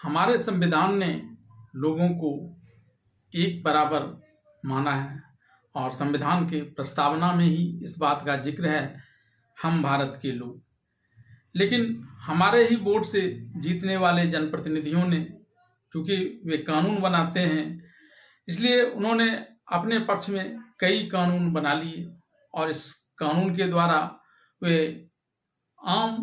हमारे संविधान ने लोगों को एक बराबर माना है और संविधान के प्रस्तावना में ही इस बात का जिक्र है, हम भारत के लोग। लेकिन हमारे ही वोट से जीतने वाले जनप्रतिनिधियों ने, क्योंकि वे कानून बनाते हैं, इसलिए उन्होंने अपने पक्ष में कई कानून बना लिए और इस कानून के द्वारा वे आम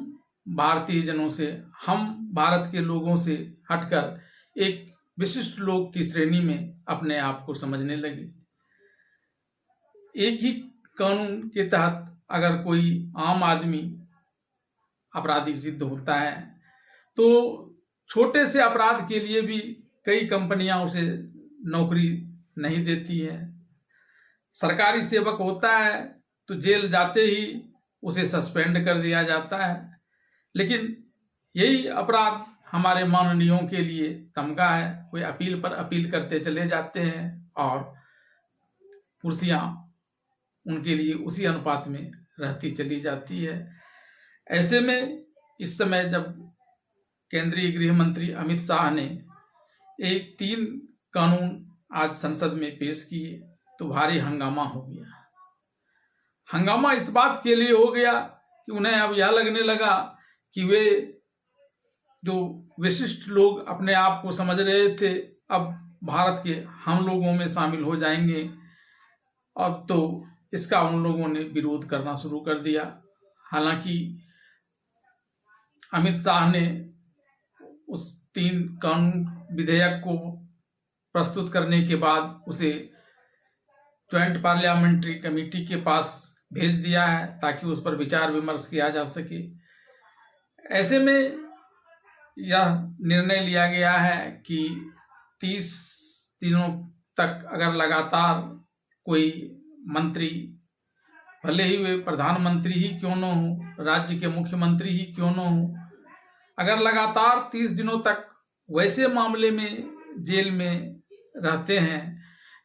भारतीय जनों से, हम भारत के लोगों से हटकर एक विशिष्ट लोग की श्रेणी में अपने आप को समझने लगे। एक ही कानून के तहत अगर कोई आम आदमी अपराधी सिद्ध होता है तो छोटे से अपराध के लिए भी कई कंपनियां उसे नौकरी नहीं देती है। सरकारी सेवक होता है तो जेल जाते ही उसे सस्पेंड कर दिया जाता है। लेकिन यही अपराध हमारे माननीयों के लिए तमगा है, वे अपील पर अपील करते चले जाते हैं और कुर्सियां उनके लिए उसी अनुपात में रहती चली जाती है। ऐसे में इस समय जब केंद्रीय गृह मंत्री अमित शाह ने 3 कानून आज संसद में पेश किए तो भारी हंगामा हो गया। हंगामा इस बात के लिए हो गया कि उन्हें अब यह लगने लगा कि वे जो विशिष्ट लोग अपने आप को समझ रहे थे, अब भारत के हम लोगों में शामिल हो जाएंगे। अब तो इसका उन लोगों ने विरोध करना शुरू कर दिया। हालांकि अमित शाह ने उस 3 कानून विधेयक को प्रस्तुत करने के बाद उसे ज्वाइंट पार्लियामेंट्री कमेटी के पास भेज दिया है ताकि उस पर विचार विमर्श किया जा सके। ऐसे में यह निर्णय लिया गया है कि 30 दिनों तक अगर लगातार कोई मंत्री, भले ही वे प्रधानमंत्री ही क्यों न हो, राज्य के मुख्यमंत्री ही क्यों न हो, अगर लगातार 30 दिनों तक वैसे मामले में जेल में रहते हैं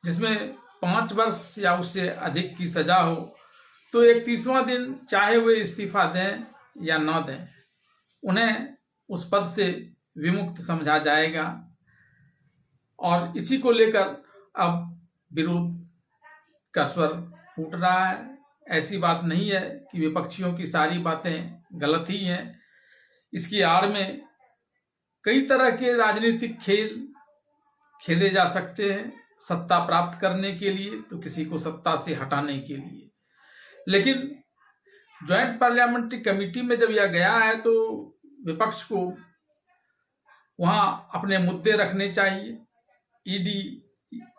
जिसमें 5 वर्ष या उससे अधिक की सजा हो, तो 31वां दिन चाहे वे इस्तीफा दें या न दें, उन्हें उस पद से विमुक्त समझा जाएगा। और इसी को लेकर अब विरोध का स्वर फूट रहा है। ऐसी बात नहीं है कि विपक्षियों की सारी बातें गलत ही हैं। इसकी आड़ में कई तरह के राजनीतिक खेल खेले जा सकते हैं, सत्ता प्राप्त करने के लिए तो किसी को सत्ता से हटाने के लिए। लेकिन ज्वाइंट पार्लियामेंट्री कमेटी में जब यह गया है तो विपक्ष को वहां अपने मुद्दे रखने चाहिए। ईडी,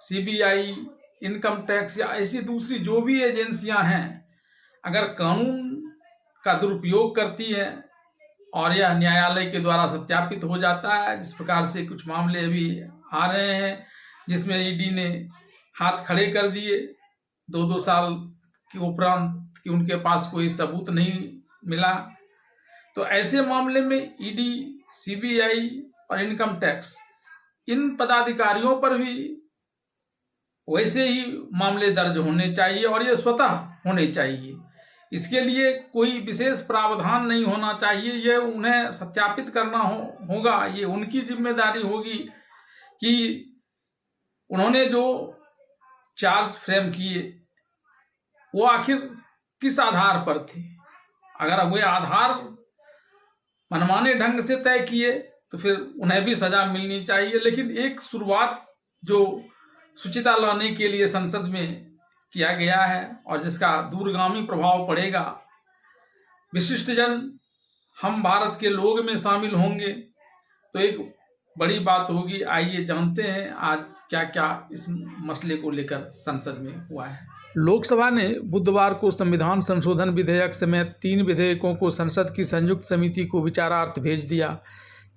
सीबीआई, इनकम टैक्स या ऐसी दूसरी जो भी एजेंसियां हैं, अगर कानून का दुरुपयोग करती है और यह न्यायालय के द्वारा सत्यापित हो जाता है, जिस प्रकार से कुछ मामले अभी आ रहे हैं जिसमें ईडी ने हाथ खड़े कर दिए 2-2 साल के उपरांत कि उनके पास कोई सबूत नहीं मिला, तो ऐसे मामले में ईडी, सीबीआई और इनकम टैक्स, इन पदाधिकारियों पर भी वैसे ही मामले दर्ज होने चाहिए और ये स्वतः होने चाहिए। इसके लिए कोई विशेष प्रावधान नहीं होना चाहिए। ये उन्हें सत्यापित करना होगा, ये उनकी जिम्मेदारी होगी कि उन्होंने जो चार्ज फ्रेम किए वो आखिर किस आधार पर थे। अगर वे आधार मनमाने ढंग से तय किए तो फिर उन्हें भी सजा मिलनी चाहिए। लेकिन एक शुरुआत जो शुचिता लाने के लिए संसद में किया गया है और जिसका दूरगामी प्रभाव पड़ेगा, विशिष्ट जन हम भारत के लोग में शामिल होंगे तो एक बड़ी बात होगी। आइए जानते हैं आज क्या क्या इस मसले को लेकर संसद में हुआ है। लोकसभा ने बुधवार को संविधान संशोधन विधेयक समेत 3 विधेयकों को संसद की संयुक्त समिति को विचारार्थ भेज दिया।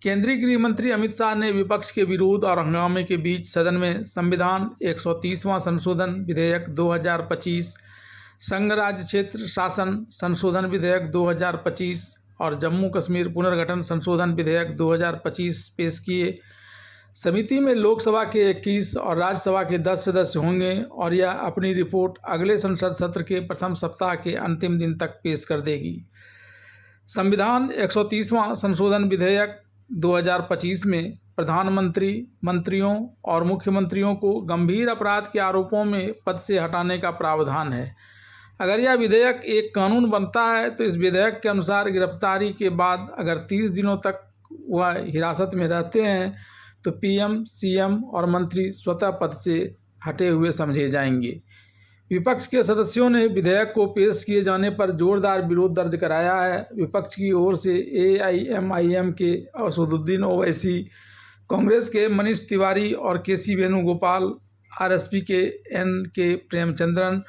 केंद्रीय गृह मंत्री अमित शाह ने विपक्ष के विरोध और हंगामे के बीच सदन में संविधान 130वां संशोधन विधेयक 2025, संघ राज्य क्षेत्र शासन संशोधन विधेयक 2025 और जम्मू कश्मीर पुनर्गठन संशोधन विधेयक 2025 पेश किए। समिति में लोकसभा के 21 और राज्यसभा के 10 सदस्य होंगे और यह अपनी रिपोर्ट अगले संसद सत्र के प्रथम सप्ताह के अंतिम दिन तक पेश कर देगी। संविधान 130वां संशोधन विधेयक 2025 में प्रधानमंत्री, मंत्रियों और मुख्यमंत्रियों को गंभीर अपराध के आरोपों में पद से हटाने का प्रावधान है। अगर यह विधेयक एक कानून बनता है तो इस विधेयक के अनुसार गिरफ्तारी के बाद अगर 30 दिनों तक वह हिरासत में रहते हैं तो पीएम, सीएम और मंत्री स्वतः पद से हटे हुए समझे जाएंगे। विपक्ष के सदस्यों ने विधेयक को पेश किए जाने पर जोरदार विरोध दर्ज कराया है। विपक्ष की ओर से AIMIM के असदुद्दीन ओवैसी, कांग्रेस के मनीष तिवारी और KC वेणुगोपाल, RSP के NK प्रेमचंद्रन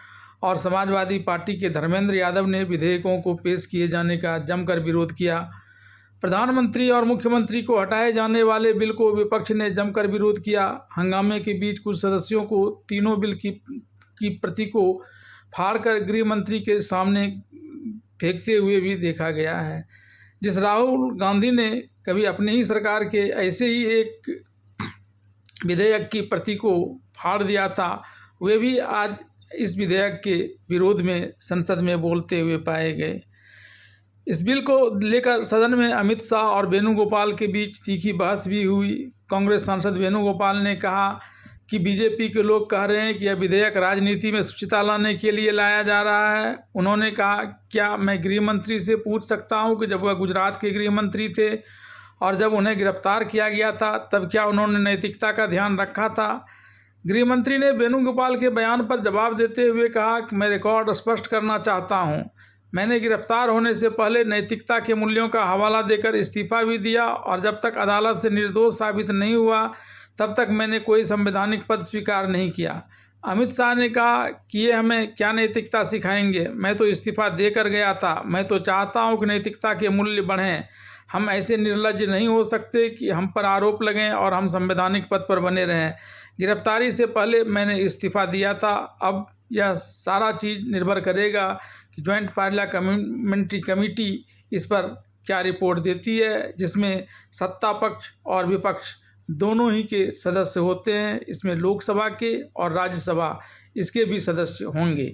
और समाजवादी पार्टी के धर्मेंद्र यादव ने विधेयकों को पेश किए जाने का जमकर विरोध किया। प्रधानमंत्री और मुख्यमंत्री को हटाए जाने वाले बिल को विपक्ष ने जमकर विरोध किया। हंगामे के बीच कुछ सदस्यों को तीनों बिल की प्रति को फाड़कर गृह मंत्री के सामने फेंकते हुए भी देखा गया है। जिस राहुल गांधी ने कभी अपनी ही सरकार के ऐसे ही एक विधेयक की प्रति को फाड़ दिया था, वे भी आज इस विधेयक के विरोध में संसद में बोलते हुए पाए गए। इस बिल को लेकर सदन में अमित शाह और वेणुगोपाल के बीच तीखी बहस भी हुई। कांग्रेस सांसद वेणुगोपाल ने कहा कि बीजेपी के लोग कह रहे हैं कि यह विधेयक राजनीति में शुचिता लाने के लिए लाया जा रहा है। उन्होंने कहा, क्या मैं गृह मंत्री से पूछ सकता हूं कि जब वह गुजरात के गृह मंत्री थे और जब उन्हें गिरफ्तार किया गया था तब क्या उन्होंने नैतिकता का ध्यान रखा था? गृह मंत्री ने वेणुगोपाल के बयान पर जवाब देते हुए कहा कि मैं रिकॉर्ड स्पष्ट करना चाहता हूं, मैंने गिरफ्तार होने से पहले नैतिकता के मूल्यों का हवाला देकर इस्तीफा भी दिया और जब तक अदालत से निर्दोष साबित नहीं हुआ तब तक मैंने कोई संवैधानिक पद स्वीकार नहीं किया। अमित शाह ने कहा कि ये हमें क्या नैतिकता सिखाएंगे, मैं तो इस्तीफा देकर गया था, मैं तो चाहता हूं कि नैतिकता के मूल्य बढ़ें। हम ऐसे निर्लज्ज नहीं हो सकते कि हम पर आरोप लगें और हम संवैधानिक पद पर बने रहें। गिरफ्तारी से पहले मैंने इस्तीफा दिया था। अब यह सारा चीज़ निर्भर करेगा कि ज्वाइंट पार्लियामेंट्री कमेटी इस पर क्या रिपोर्ट देती है, जिसमें सत्ता पक्ष और विपक्ष दोनों ही के सदस्य होते हैं। इसमें लोकसभा के और राज्यसभा इसके भी सदस्य होंगे।